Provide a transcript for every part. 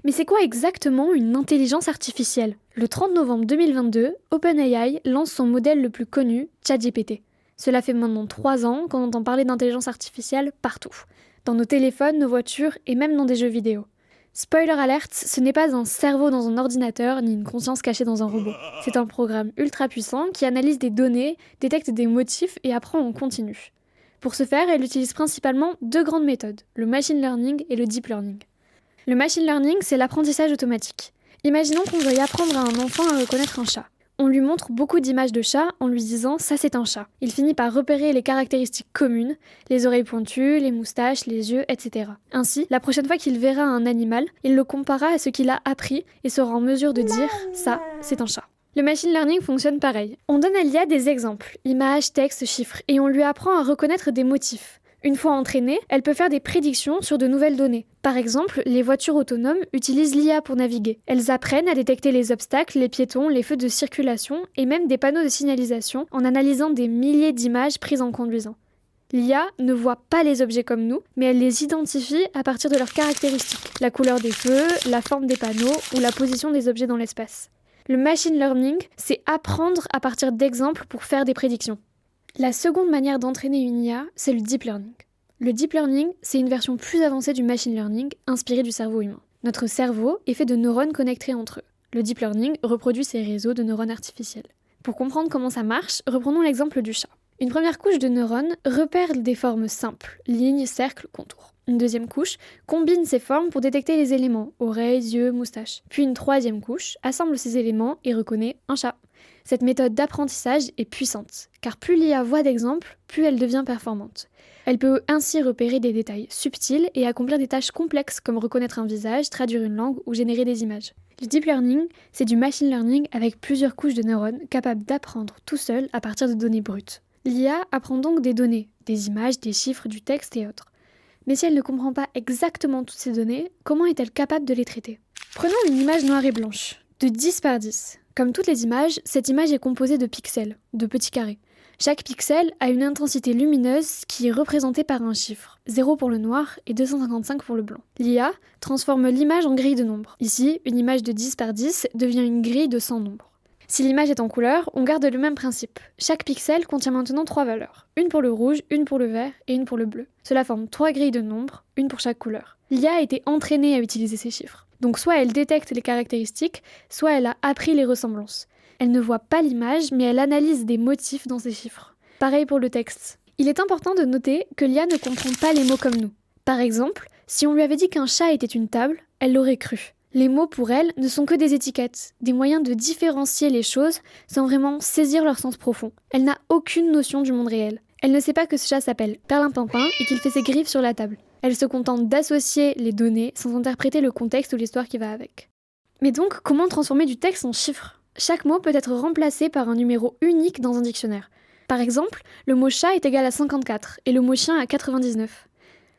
Mais c'est quoi exactement une intelligence artificielle? Le 30 novembre 2022, OpenAI lance son modèle le plus connu, ChatGPT. Cela fait maintenant 3 ans qu'on entend parler d'intelligence artificielle partout. Dans nos téléphones, nos voitures et même dans des jeux vidéo. Spoiler alert, ce n'est pas un cerveau dans un ordinateur ni une conscience cachée dans un robot. C'est un programme ultra puissant qui analyse des données, détecte des motifs et apprend en continu. Pour ce faire, elle utilise principalement 2 grandes méthodes, le machine learning et le deep learning. Le machine learning, c'est l'apprentissage automatique. Imaginons qu'on veuille apprendre à un enfant à reconnaître un chat. On lui montre beaucoup d'images de chats en lui disant « ça c'est un chat ». Il finit par repérer les caractéristiques communes, les oreilles pointues, les moustaches, les yeux, etc. Ainsi, la prochaine fois qu'il verra un animal, il le comparera à ce qu'il a appris et sera en mesure de dire « ça, c'est un chat ». Le machine learning fonctionne pareil. On donne à l'IA des exemples, images, textes, chiffres, et on lui apprend à reconnaître des motifs. Une fois entraînée, elle peut faire des prédictions sur de nouvelles données. Par exemple, les voitures autonomes utilisent l'IA pour naviguer. Elles apprennent à détecter les obstacles, les piétons, les feux de circulation et même des panneaux de signalisation en analysant des milliers d'images prises en conduisant. L'IA ne voit pas les objets comme nous, mais elle les identifie à partir de leurs caractéristiques. La couleur des feux, la forme des panneaux ou la position des objets dans l'espace. Le machine learning, c'est apprendre à partir d'exemples pour faire des prédictions. La seconde manière d'entraîner une IA, c'est le deep learning. Le deep learning, c'est une version plus avancée du machine learning, inspirée du cerveau humain. Notre cerveau est fait de neurones connectés entre eux. Le deep learning reproduit ces réseaux de neurones artificiels. Pour comprendre comment ça marche, reprenons l'exemple du chat. Une première couche de neurones repère des formes simples, lignes, cercles, contours. Une deuxième couche combine ces formes pour détecter les éléments, oreilles, yeux, moustaches. Puis une troisième couche assemble ces éléments et reconnaît un chat. Cette méthode d'apprentissage est puissante, car plus l'IA voit d'exemples, plus elle devient performante. Elle peut ainsi repérer des détails subtils et accomplir des tâches complexes comme reconnaître un visage, traduire une langue ou générer des images. Le deep learning, c'est du machine learning avec plusieurs couches de neurones capables d'apprendre tout seul à partir de données brutes. L'IA apprend donc des données, des images, des chiffres, du texte et autres. Mais si elle ne comprend pas exactement toutes ces données, comment est-elle capable de les traiter? Prenons une image noire et blanche, de 10 par 10. Comme toutes les images, cette image est composée de pixels, de petits carrés. Chaque pixel a une intensité lumineuse qui est représentée par un chiffre, 0 pour le noir et 255 pour le blanc. L'IA transforme l'image en grille de nombres. Ici, une image de 10 par 10 devient une grille de 100 nombres. Si l'image est en couleur, on garde le même principe. Chaque pixel contient maintenant 3 valeurs. Une pour le rouge, une pour le vert et une pour le bleu. Cela forme 3 grilles de nombres, une pour chaque couleur. L'IA a été entraînée à utiliser ces chiffres. Donc soit elle détecte les caractéristiques, soit elle a appris les ressemblances. Elle ne voit pas l'image, mais elle analyse des motifs dans ces chiffres. Pareil pour le texte. Il est important de noter que l'IA ne comprend pas les mots comme nous. Par exemple, si on lui avait dit qu'un chat était une table, elle l'aurait cru. Les mots pour elle ne sont que des étiquettes, des moyens de différencier les choses sans vraiment saisir leur sens profond. Elle n'a aucune notion du monde réel. Elle ne sait pas que ce chat s'appelle Perlimpinpin et qu'il fait ses griffes sur la table. Elle se contente d'associer les données sans interpréter le contexte ou l'histoire qui va avec. Mais donc, comment transformer du texte en chiffres? Chaque mot peut être remplacé par un numéro unique dans un dictionnaire. Par exemple, le mot chat est égal à 54 et le mot chien à 99.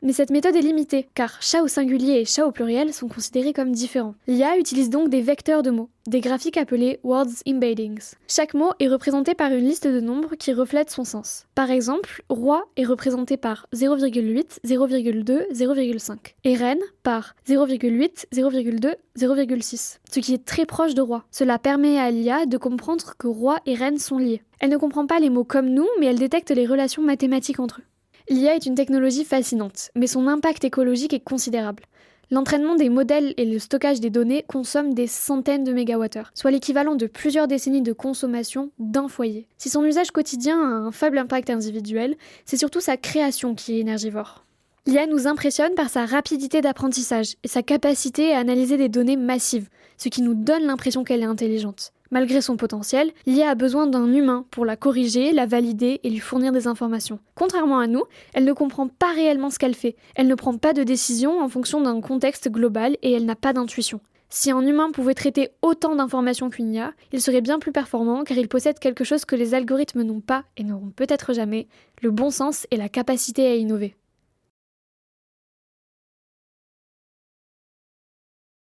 Mais cette méthode est limitée, car chat au singulier et chat au pluriel sont considérés comme différents. L'IA utilise donc des vecteurs de mots, des graphiques appelés Words Embeddings. Chaque mot est représenté par une liste de nombres qui reflète son sens. Par exemple, roi est représenté par 0,8, 0,2, 0,5, et reine par 0,8, 0,2, 0,6, ce qui est très proche de roi. Cela permet à l'IA de comprendre que roi et reine sont liés. Elle ne comprend pas les mots comme nous, mais elle détecte les relations mathématiques entre eux. L'IA est une technologie fascinante, mais son impact écologique est considérable. L'entraînement des modèles et le stockage des données consomment des centaines de mégawattheures, soit l'équivalent de plusieurs décennies de consommation d'un foyer. Si son usage quotidien a un faible impact individuel, c'est surtout sa création qui est énergivore. L'IA nous impressionne par sa rapidité d'apprentissage et sa capacité à analyser des données massives, ce qui nous donne l'impression qu'elle est intelligente. Malgré son potentiel, l'IA a besoin d'un humain pour la corriger, la valider et lui fournir des informations. Contrairement à nous, elle ne comprend pas réellement ce qu'elle fait. Elle ne prend pas de décision en fonction d'un contexte global et elle n'a pas d'intuition. Si un humain pouvait traiter autant d'informations qu'une IA, il serait bien plus performant car il possède quelque chose que les algorithmes n'ont pas et n'auront peut-être jamais, le bon sens et la capacité à innover.